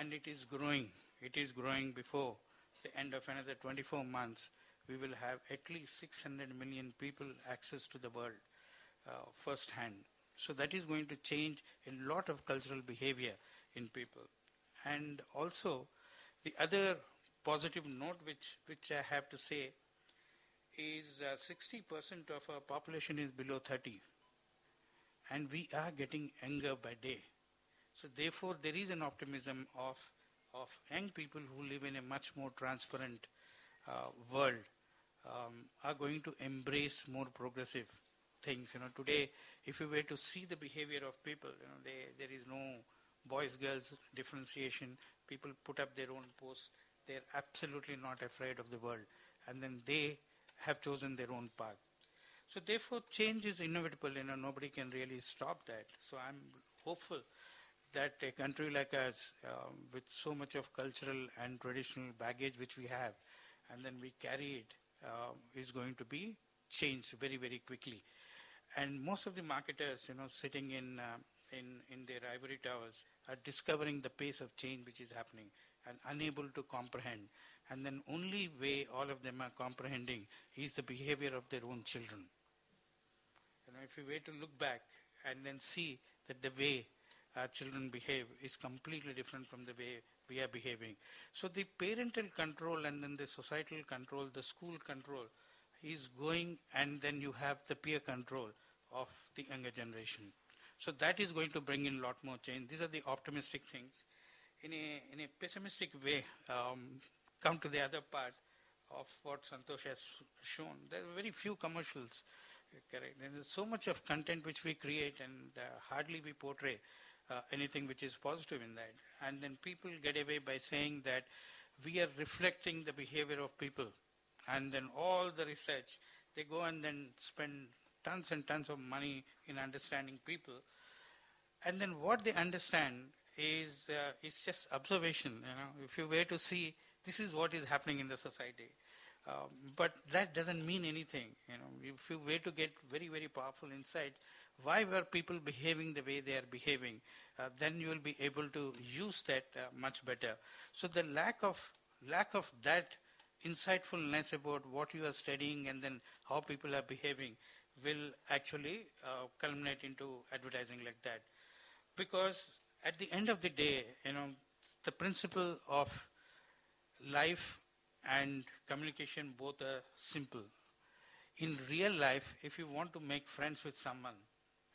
and it is growing. It is growing. Before the end of another 24 months, we will have at least 600 million people access to the world firsthand. So that is going to change a lot of cultural behavior in people. And also, the other positive note which I have to say is 60% of our population is below 30, and we are getting younger by day. So therefore, there is an optimism of young people who live in a much more transparent world, are going to embrace more progressive things. Today, if you were to see the behavior of people, there is no boys, girls differentiation. People put up their own posts. They're absolutely not afraid of the world. And then they have chosen their own path. So therefore, change is inevitable. Nobody can really stop that. So I'm hopeful that a country like us, with so much of cultural and traditional baggage which we have, and then we carry it, is going to be changed very, very quickly. And most of the marketers, sitting in their ivory towers, are discovering the pace of change which is happening and unable to comprehend. And then only way all of them are comprehending is the behavior of their own children. If you were to look back and then see that the way our children behave is completely different from the way we are behaving. So the parental control and then the societal control, the school control is going, and then you have the peer control of the younger generation. So that is going to bring in a lot more change. These are the optimistic things. In a pessimistic way, come to the other part of what Santosh has shown. There are very few commercials, correct? And there's so much of content which we create, and hardly we portray anything which is positive in that. And then people get away by saying that we are reflecting the behavior of people. And then all the research, they go and then spend tons and tons of money in understanding people. And then what they understand is just observation. If you were to see, this is what is happening in the society. But that doesn't mean anything. If you were to get very, very powerful insight, why were people behaving the way they are behaving, then you will be able to use that much better. So the lack of that insightfulness about what you are studying and then how people are behaving will actually culminate into advertising like that. Because at the end of the day, the principle of life and communication both are simple. In real life, if you want to make friends with someone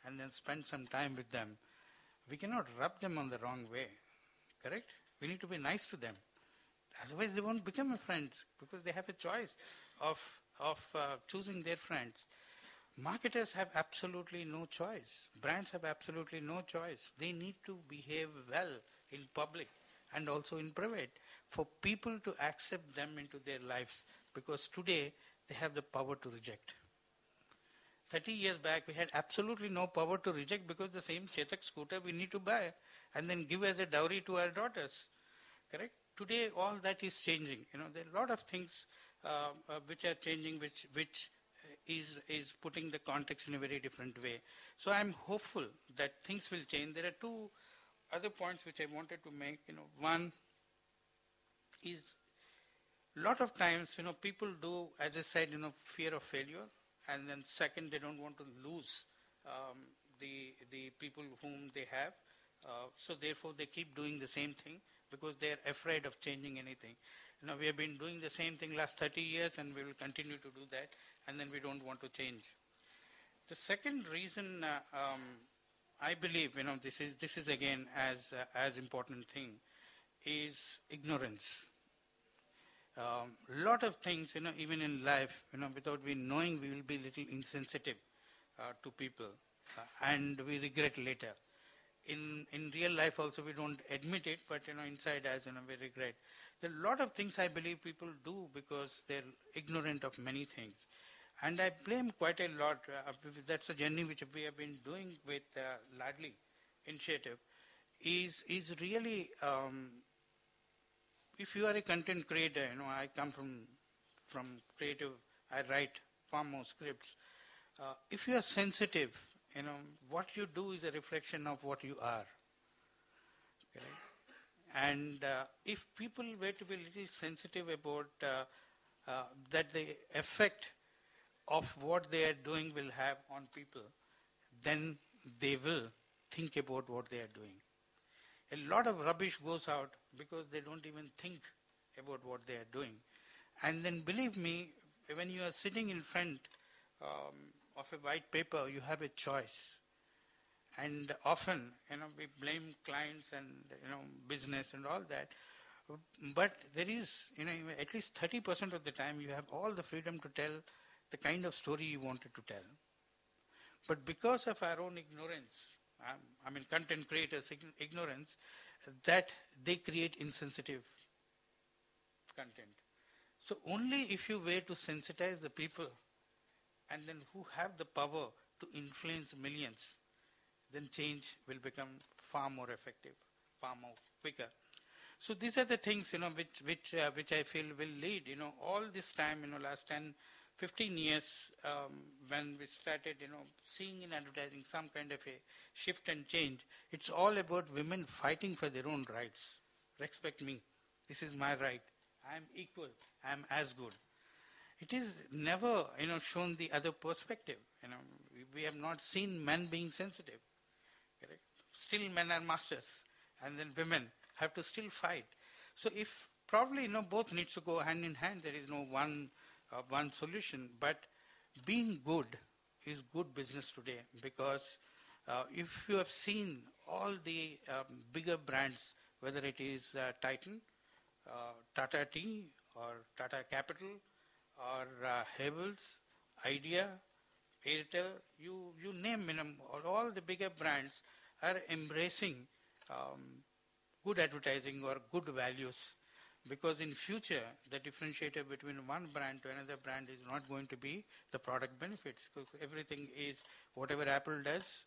and then spend some time with them, we cannot rub them on the wrong way, correct? We need to be nice to them. Otherwise, they won't become a friends because they have a choice of choosing their friends. Marketers have absolutely no choice. Brands have absolutely no choice. They need to behave well in public and also in private for people to accept them into their lives, because today they have the power to reject. 30 years back, we had absolutely no power to reject because the same Chetak scooter we need to buy and then give as a dowry to our daughters. Correct? Today, all that is changing. There are a lot of things which are changing, which is putting the context in a very different way. So I'm hopeful that things will change. There are two other points which I wanted to make. One is a lot of times, people do, as I said, fear of failure. And then second, they don't want to lose the people whom they have. So therefore, they keep doing the same thing because they are afraid of changing anything. We have been doing the same thing last 30 years and we will continue to do that, and then we don't want to change. The second reason I believe, this is again as important thing, is ignorance. Lot of things, even in life, without we knowing, we will be little insensitive to people, and we regret later. In real life also we don't admit it, but inside as we regret. There are a lot of things I believe people do because they're ignorant of many things. And I blame quite a lot. That's a journey which we have been doing with Ladli initiative. Is really, if you are a content creator, I come from creative, I write far more scripts. If you are sensitive, what you do is a reflection of what you are. Okay? And if people were to be a little sensitive about that the effect of what they are doing will have on people, then they will think about what they are doing. A lot of rubbish goes out because they don't even think about what they are doing. And then believe me, when you are sitting in front of a white paper, you have a choice. And often, we blame clients and, business and all that. But there is, at least 30% of the time you have all the freedom to tell the kind of story you wanted to tell. But because of our own ignorance, content creators' ignorance, that they create insensitive content. So only if you were to sensitize the people and then who have the power to influence millions, then change will become far more effective, far more quicker. So these are the things, which I feel will lead, all this time, last 10, 15 years, when we started, seeing in advertising some kind of a shift and change. It's all about women fighting for their own rights. Respect me. This is my right. I am equal. I am as good. It is never, shown the other perspective. We have not seen men being sensitive. Correct? Still men are masters, and then women have to still fight. So if probably, both needs to go hand in hand. There is no one solution, but being good is good business today, because if you have seen all the bigger brands, whether it is Titan, Tata Tea, or Tata Capital, or Havels, Idea, Airtel, you name, all the bigger brands are embracing good advertising or good values, because in future the differentiator between one brand to another brand is not going to be the product benefits, because everything is whatever Apple does,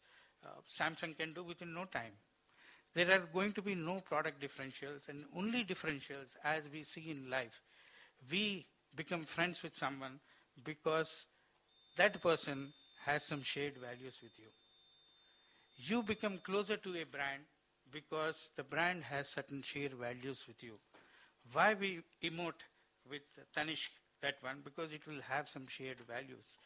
Samsung can do within no time. There are going to be no product differentials, and only differentials as we see in life. We become friends with someone because that person has some shared values with you. You become closer to a brand because the brand has certain shared values with you. Why we emote with Tanishq, that one? Because it will have some shared values.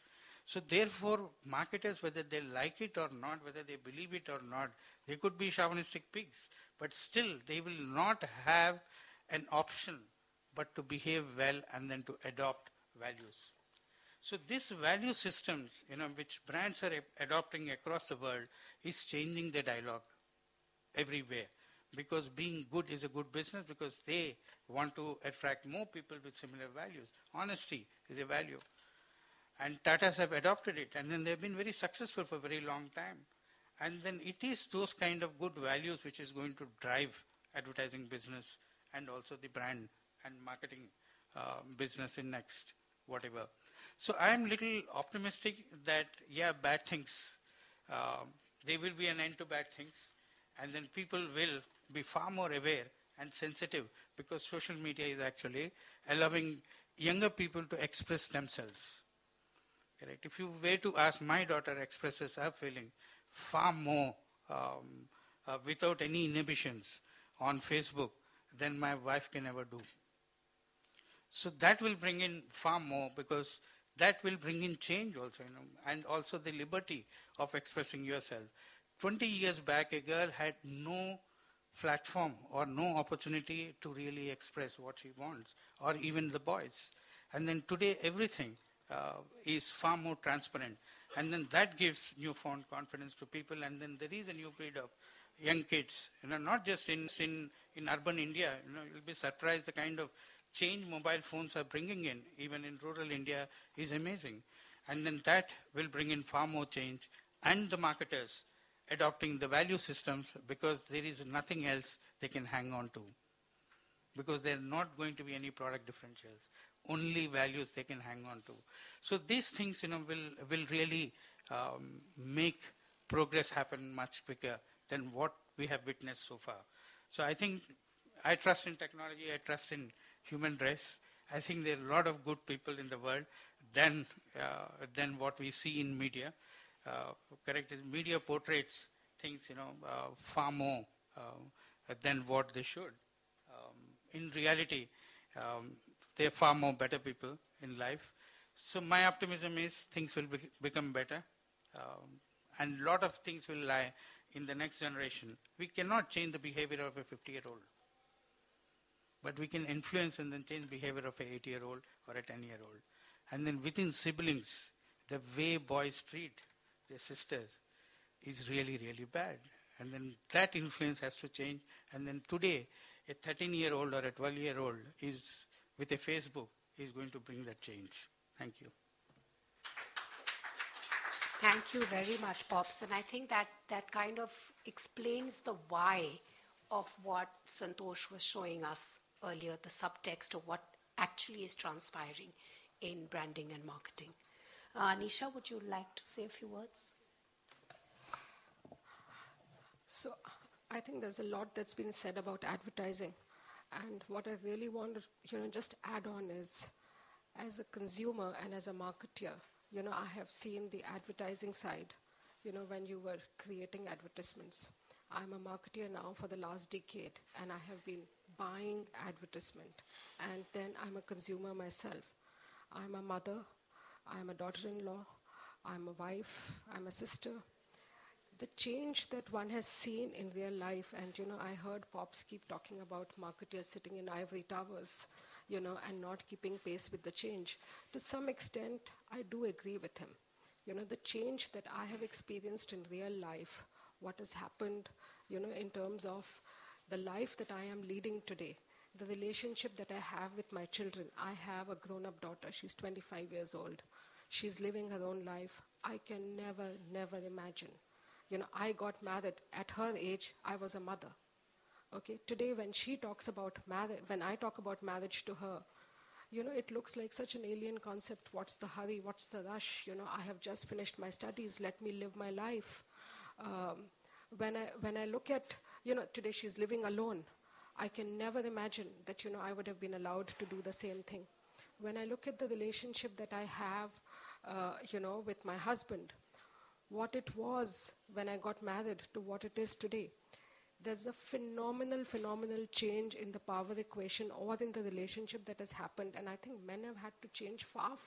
So therefore, marketers, whether they like it or not, whether they believe it or not, they could be chauvinistic pigs, but still they will not have an option but to behave well and then to adopt values. So this value systems, which brands are adopting across the world, is changing the dialogue everywhere. Because being good is a good business, because they want to attract more people with similar values. Honesty is a value. And Tatas have adopted it, and then they've been very successful for a very long time. And then it is those kind of good values which is going to drive advertising business and also the brand and marketing business in next, whatever. So I am little optimistic that, bad things, there will be an end to bad things, and then people will be far more aware and sensitive, because social media is actually allowing younger people to express themselves. Correct? If you were to ask, my daughter expresses her feeling far more without any inhibitions on Facebook than my wife can ever do. So that will bring in far more, because that will bring in change also, and also the liberty of expressing yourself. 20 years back, a girl had no platform or no opportunity to really express what she wants, or even the boys. And then today, everything is far more transparent. And then that gives newfound confidence to people. And then there is a new breed of young kids, not just in urban India. You'll be surprised the kind of change mobile phones are bringing in, even in rural India, is amazing. And then that will bring in far more change. And the marketers adopting the value systems, because there is nothing else they can hang on to. Because there are not going to be any product differentials. Only values they can hang on to. So these things, will really make progress happen much quicker than what we have witnessed so far. So I think I trust in technology. I trust in human race. I think there are a lot of good people in the world than what we see in media. Correct? Media portrays things, far more than what they should. in reality, they're far more better people in life. So my optimism is things will become better, and a lot of things will lie in the next generation. We cannot change the behavior of a 50-year-old, but we can influence and then change behavior of a 8-year-old or a 10-year-old. And then within siblings, the way boys treat their sisters is really, really bad. And then that influence has to change. And then today, a 13-year-old or a 12-year-old is with a Facebook is going to bring that change. Thank you. Thank you very much, Pops. And I think that kind of explains the why of what Santosh was showing us earlier, the subtext of what actually is transpiring in branding and marketing. Nisha, would you like to say a few words? So I think there's a lot that's been said about advertising. And what I really want to just add on is, as a consumer and as a marketer, I have seen the advertising side, when you were creating advertisements. I'm a marketer now for the last decade, and I have been buying advertisement. And then I'm a consumer myself. I'm a mother, I'm a daughter-in-law, I'm a wife, I'm a sister. The change that one has seen in real life, and I heard Pops keep talking about marketers sitting in ivory towers, and not keeping pace with the change. To some extent, I do agree with him. The change that I have experienced in real life, what has happened, in terms of the life that I am leading today, the relationship that I have with my children. I have a grown-up daughter. She's 25 years old. She's living her own life. I can never imagine. I got married. At her age, I was a mother. Okay, today when she talks about marriage, when I talk about marriage to her, it looks like such an alien concept. What's the hurry? What's the rush? I have just finished my studies. Let me live my life. When I look at, today she's living alone. I can never imagine that, I would have been allowed to do the same thing. When I look at the relationship that I have, with my husband, what it was when I got married to what it is today, there's a phenomenal change in the power equation or in the relationship that has happened. And I think men have had to change far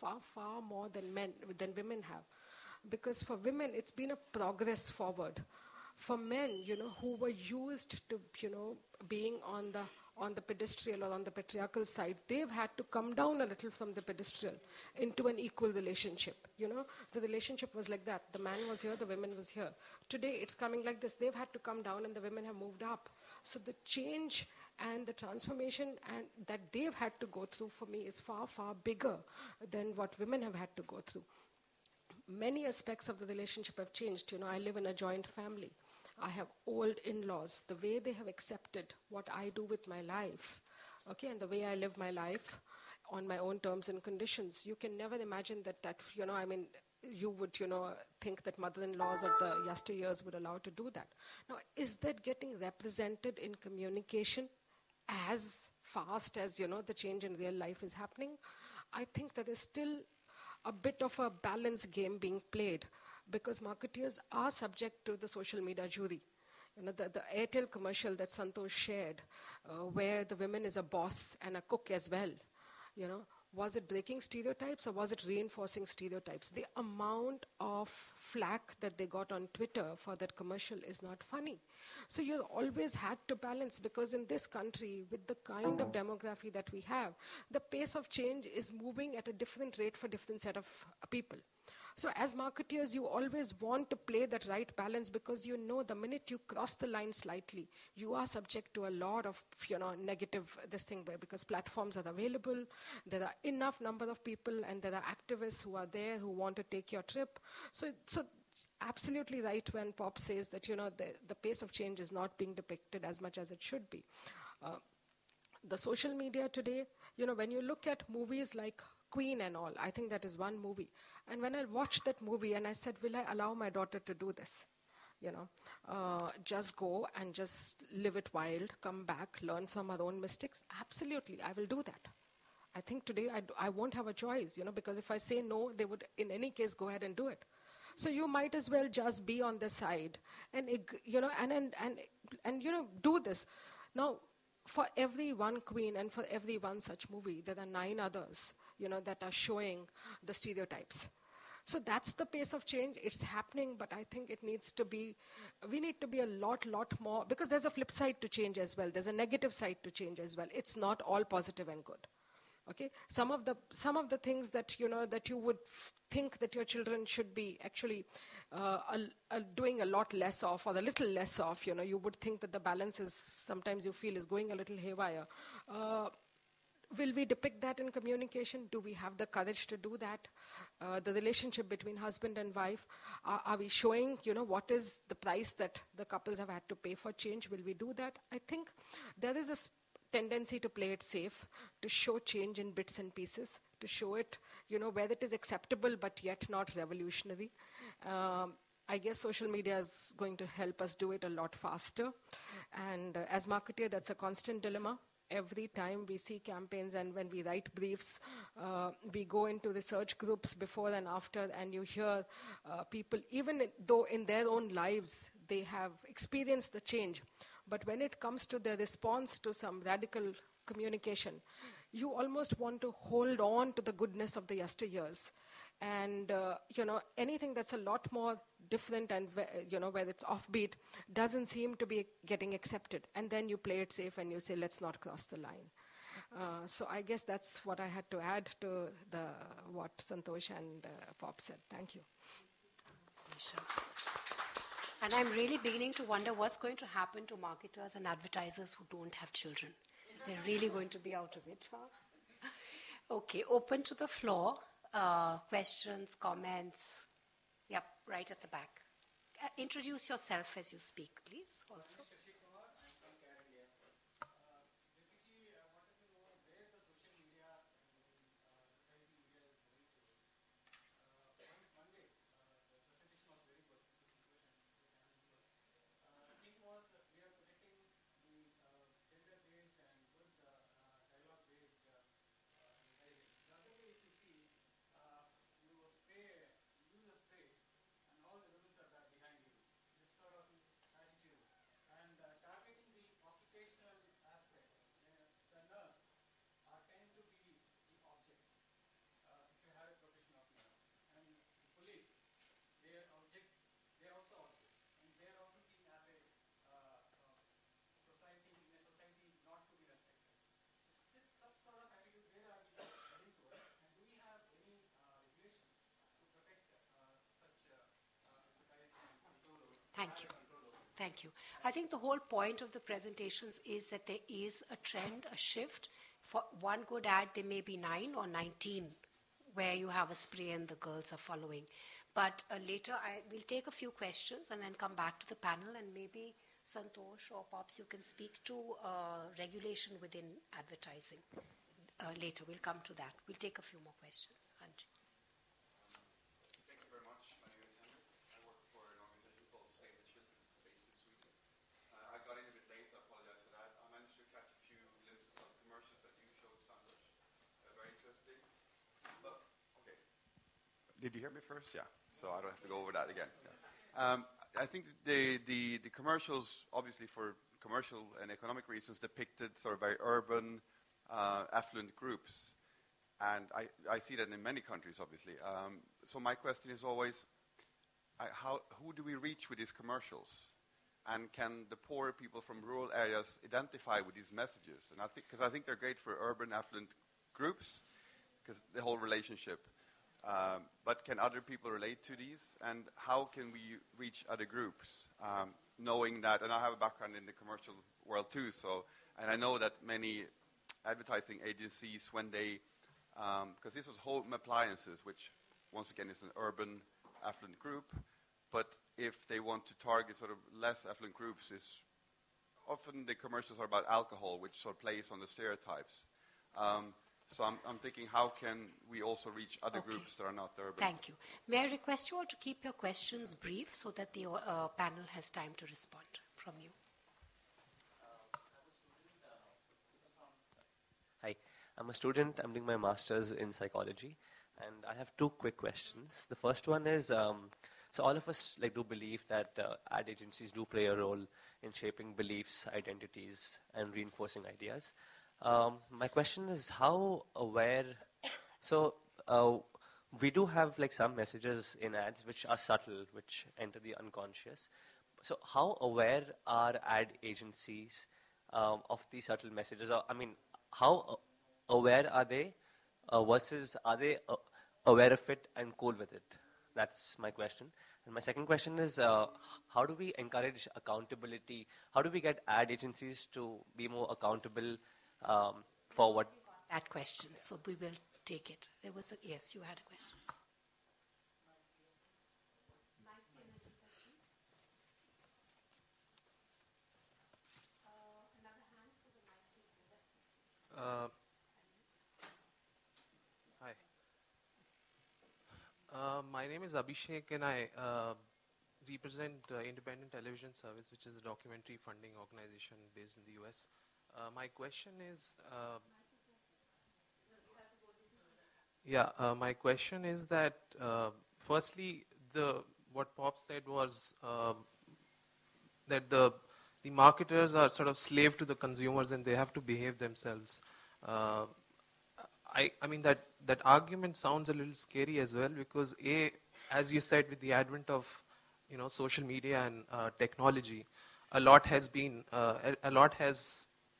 more than women have. Because for women, it's been a progress forward. For men, who were used to, being on the pedestal or on the patriarchal side, they've had to come down a little from the pedestal into an equal relationship. The relationship was like that. The man was here, the woman was here. Today, it's coming like this. They've had to come down and the women have moved up. So the change and the transformation and that they've had to go through for me is far bigger than what women have had to go through. Many aspects of the relationship have changed. I live in a joint family. I have old in-laws. The way they have accepted what I do with my life, okay, and the way I live my life on my own terms and conditions, you can never imagine that you would, think that mother-in-laws of the yesteryears would allow to do that. Now, is that getting represented in communication as fast as, the change in real life is happening? I think that there's still a bit of a balance game being played, because marketeers are subject to the social media jury. The Airtel commercial that Santosh shared, where the woman is a boss and a cook as well, was it breaking stereotypes or was it reinforcing stereotypes? The amount of flack that they got on Twitter for that commercial is not funny. So you always had to balance, because in this country, with the kind of demography that we have, the pace of change is moving at a different rate for different set of people. So as marketeers, you always want to play that right balance, because the minute you cross the line slightly, you are subject to a lot of negative because platforms are available, there are enough number of people, and there are activists who are there who want to take your trip. So absolutely right when Pop says that the pace of change is not being depicted as much as it should be. The social media today, when you look at movies like Queen and all, I think that is one movie. And when I watched that movie and I said, will I allow my daughter to do this? Just go and just live it wild, come back, learn from her own mistakes. Absolutely, I will do that. I think today I won't have a choice, because if I say no, they would in any case go ahead and do it. So you might as well just be on the side and do this. Now, for every one queen and for every one such movie, there are 9 others, that are showing the stereotypes. So that's the pace of change. It's happening, but I think we need to be a lot more, because there's a flip side to change as well. There's a negative side to change as well. It's not all positive and good. Okay, some of the things that that you would think that your children should be actually doing a lot less of, or a little less of. You would think that the balance is, sometimes you feel, is going a little haywire. Will we depict that in communication? Do we have the courage to do that? The relationship between husband and wife, are we showing, what is the price that the couples have had to pay for change? Will we do that? I think there is a tendency to play it safe, to show change in bits and pieces, to show it, where it is acceptable but yet not revolutionary. I guess social media is going to help us do it a lot faster. And as marketeer, that's a constant dilemma. Every time we see campaigns and when we write briefs, we go into research groups before and after, and you hear people, even though in their own lives they have experienced the change, but when it comes to their response to some radical communication, you almost want to hold on to the goodness of the yesteryears. And, anything that's a lot more different and, where it's offbeat doesn't seem to be getting accepted. And then you play it safe and you say, let's not cross the line. So I guess that's what I had to add to what Santosh and Pop said. Thank you. And I'm really beginning to wonder what's going to happen to marketers and advertisers who don't have children. They're really going to be out of it. Huh? Okay, open to the floor. Questions, comments. Yep, right at the back. Introduce yourself as you speak, please, also. Thank you. Thank you. I think the whole point of the presentations is that there is a trend, a shift. For one good ad, there may be 9 or 19 where you have a spray and the girls are following. But later, I will take a few questions and then come back to the panel, and maybe Santosh or Pops, you can speak to regulation within advertising. Later, we'll come to that. We'll take a few more questions. Anji. Did you hear me first? Yeah. So I don't have to go over that again. Yeah. I think the commercials, obviously for commercial and economic reasons, depicted sort of very urban, affluent groups. And I see that in many countries, obviously. So my question is always, who do we reach with these commercials? And can the poor people from rural areas identify with these messages? And because I think they're great for urban, affluent groups, because the whole relationship. But can other people relate to these? And how can we reach other groups? Knowing that, and I have a background in the commercial world too, and I know that many advertising agencies, when they, because this was home appliances, which once again is an urban, affluent group, but if they want to target sort of less affluent groups, is often the commercials are about alcohol, which sort of plays on the stereotypes. So I'm thinking, how can we also reach other groups that are not urban? Thank you. May I request you all to keep your questions brief so that the panel has time to respond from you. Hi, I'm a student. I'm doing my master's in psychology, and I have 2 quick questions. The first one is, So all of us do believe that ad agencies do play a role in shaping beliefs, identities, and reinforcing ideas. My question is how aware, so we do have some messages in ads which are subtle, which enter the unconscious. So how aware are ad agencies of these subtle messages? Or, I mean, how aware are they versus are they aware of it and cool with it? That's my question. And my second question is, how do we encourage accountability? How do we get ad agencies to be more accountable for what? That question, so we will take it. There was yes, you had a question. Uh, Hi. My name is Abhishek, and I represent Independent Television Service, which is a documentary funding organization based in the US. My question is, my question is that firstly, what Pop said was that the marketers are sort of slave to the consumers and they have to behave themselves. Uh, I mean that argument sounds a little scary as well because as you said, with the advent of social media and technology, a lot has been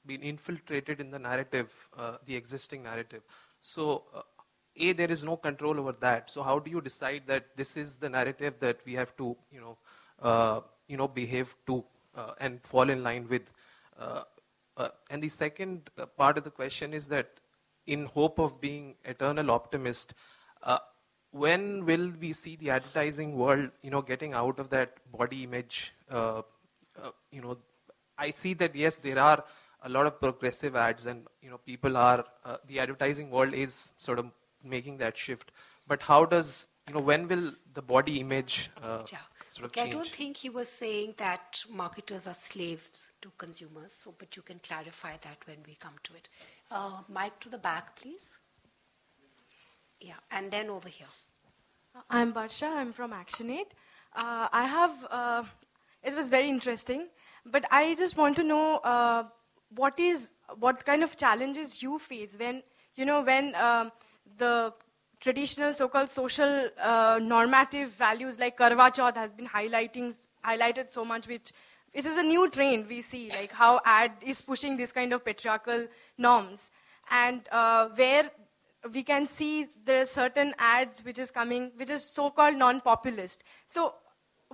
infiltrated in the narrative, the existing narrative. So there is no control over that. So how do you decide that this is the narrative that we have to behave to and fall in line with? And the second part of the question is that, in hope of being eternal optimist, when will we see the advertising world, getting out of that body image? I see that yes, there are a lot of progressive ads, and people are the advertising world is sort of making that shift. But how does when will the body image sort of change? I don't think he was saying that marketers are slaves to consumers. So, but you can clarify that when we come to it. Mic to the back, please. Yeah, and then over here. I'm Barsha. I'm from ActionAid. I have. It was very interesting, but I just want to know what kind of challenges you face when the traditional so-called social normative values like Karwa Chauth has been highlighted so much, which this is a new trend we see, like how ad is pushing this kind of patriarchal norms, and where we can see there are certain ads which is coming, which is so-called non-populist. So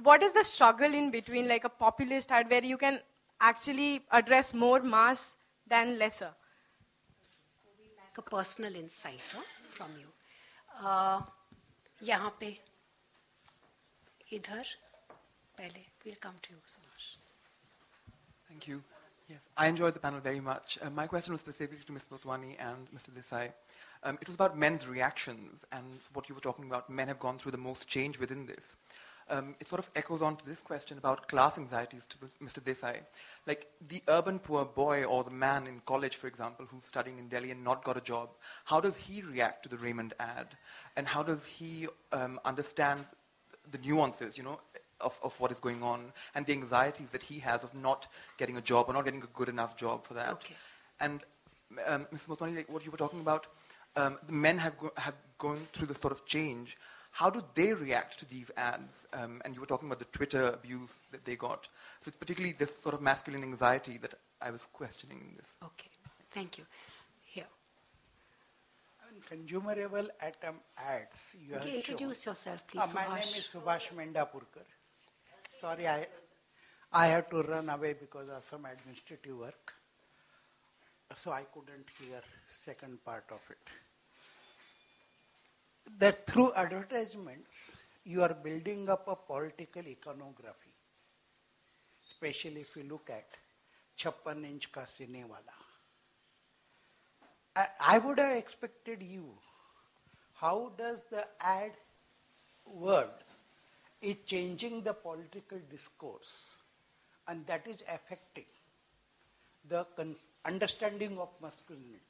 what is the struggle in between, like a populist ad where you can actually address more mass than lesser? So we like a personal insight from you. यहाँ पे इधर पहले we'll come to you, Sumash. Thank you. Yes, I enjoyed the panel very much. My question was specifically to Ms. Motwani and Mr. Desai. It was about men's reactions, and what you were talking about, men have gone through the most change within this. It sort of echoes on to this question about class anxieties to Mr. Desai. Like the urban poor boy or the man in college, for example, who's studying in Delhi and not got a job, how does he react to the Raymond ad? And how does he understand the nuances, of what is going on and the anxieties that he has of not getting a job or not getting a good enough job for that? Okay. And Mr. Motwani, like what you were talking about, the men have gone through this sort of change. How do they react to these ads? And you were talking about the Twitter abuse that they got. So it's particularly this sort of masculine anxiety that I was questioning in this. Okay, thank you. Here. I mean, consumable ads. You have Introduce shown. yourself, please, My name Subhash. is Subhash Mendapurkar. Sorry, I had to run away because of some administrative work. So I couldn't hear second part of it. That through advertisements, you are building up a political iconography. Especially if you look at 56-inch ka cine wala. I would have expected you. How does the ad word is changing the political discourse, and that is affecting the understanding of masculinity.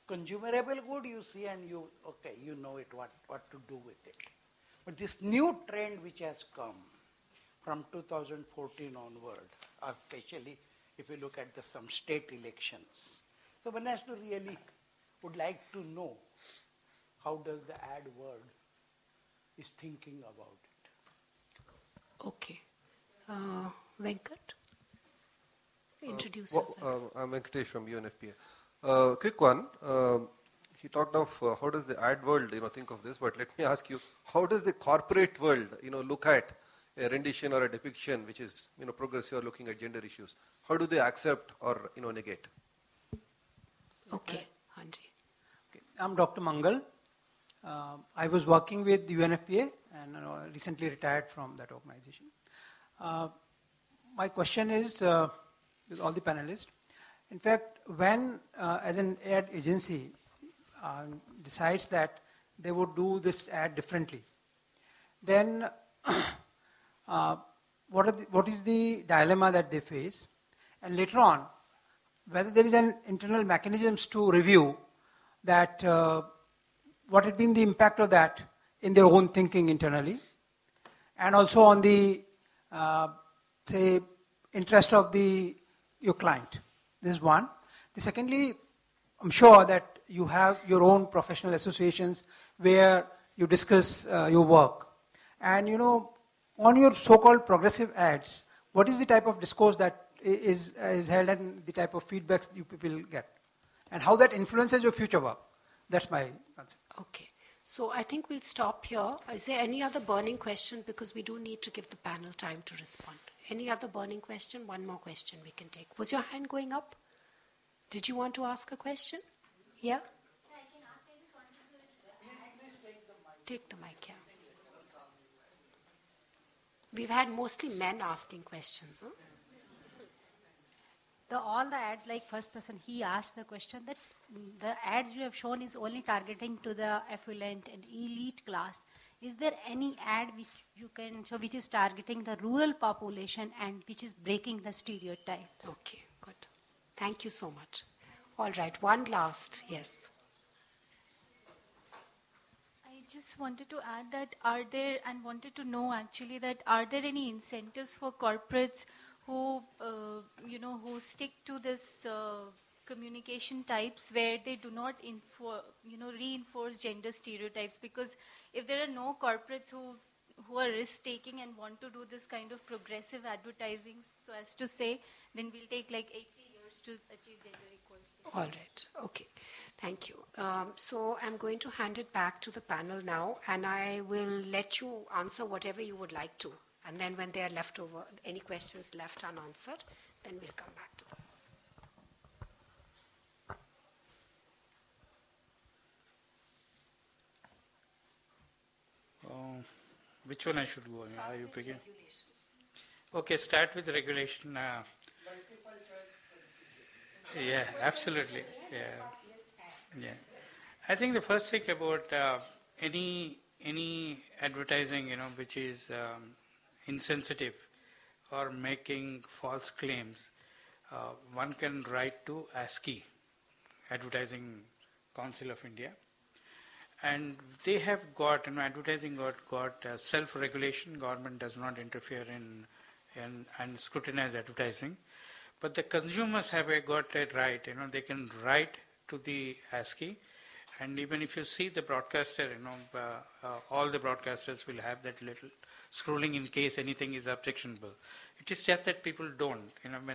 Consumable good you see and you know it, what to do with it. But this new trend which has come from 2014 onwards, especially if you look at some state elections. So one has to really would like to know how does the ad world is thinking about it. Okay. Venkat? Introduce Well, yourself. I'm Venkatesh from UNFPA. Quick one. He talked of how does the ad world, think of this. But let me ask you, how does the corporate world, look at a rendition or a depiction which is, progressive or looking at gender issues? How do they accept or, negate? Okay, Hanji. Okay. I'm Dr. Mangal. I was working with the UNFPA and recently retired from that organization. My question is with all the panelists. In fact, when as an ad agency decides that they would do this ad differently, then what is the dilemma that they face? And later on, whether there is an internal mechanisms to review that what had been the impact of that in their own thinking internally, and also on the say interest of your client. This is one. Secondly, I'm sure that you have your own professional associations where you discuss your work, and on your so-called progressive ads, what is the type of discourse that is held and the type of feedbacks you people get, and how that influences your future work? That's my answer. Okay. So I think we'll stop here. Is there any other burning question? Because we do need to give the panel time to respond. Any other burning question? One more question we can take. Was your hand going up? Did you want to ask a question? Yeah? I can ask. I just wanted to Take the mic, yeah. We've had mostly men asking questions. Huh? all the ads, like first person, he asked the question that the ads you have shown is only targeting to the affluent and elite class. Is there any ad which you can show which is targeting the rural population and which is breaking the stereotypes? Okay, good. Thank you so much. All right, one last, yes. I just wanted to add that wanted to know actually that are there any incentives for corporates who, who stick to this communication types where they do not reinforce gender stereotypes? Because if there are no corporates who are risk-taking and want to do this kind of progressive advertising, so as to say, then we'll take like 80 years to achieve gender equality. All right, okay. Thank you. So I'm going to hand it back to the panel now, and I will let you answer whatever you would like to. And then when they are left over, any questions left unanswered, then we'll come back to this. Which one I should go? Are you picking? Okay, start with regulation. Yeah, absolutely. Yeah. I think the first thing about any advertising, which is insensitive or making false claims, one can write to ASCII, Advertising Council of India, and they have got, advertising got self-regulation. Government does not interfere in and scrutinize advertising. But the consumers have got a right, they can write to the ASCII, and even if you see the broadcaster, all the broadcasters will have that little scrolling in case anything is objectionable. It is just that people don't.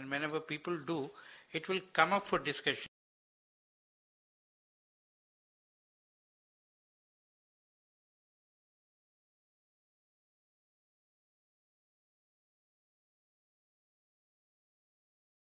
Whenever people do, it will come up for discussion.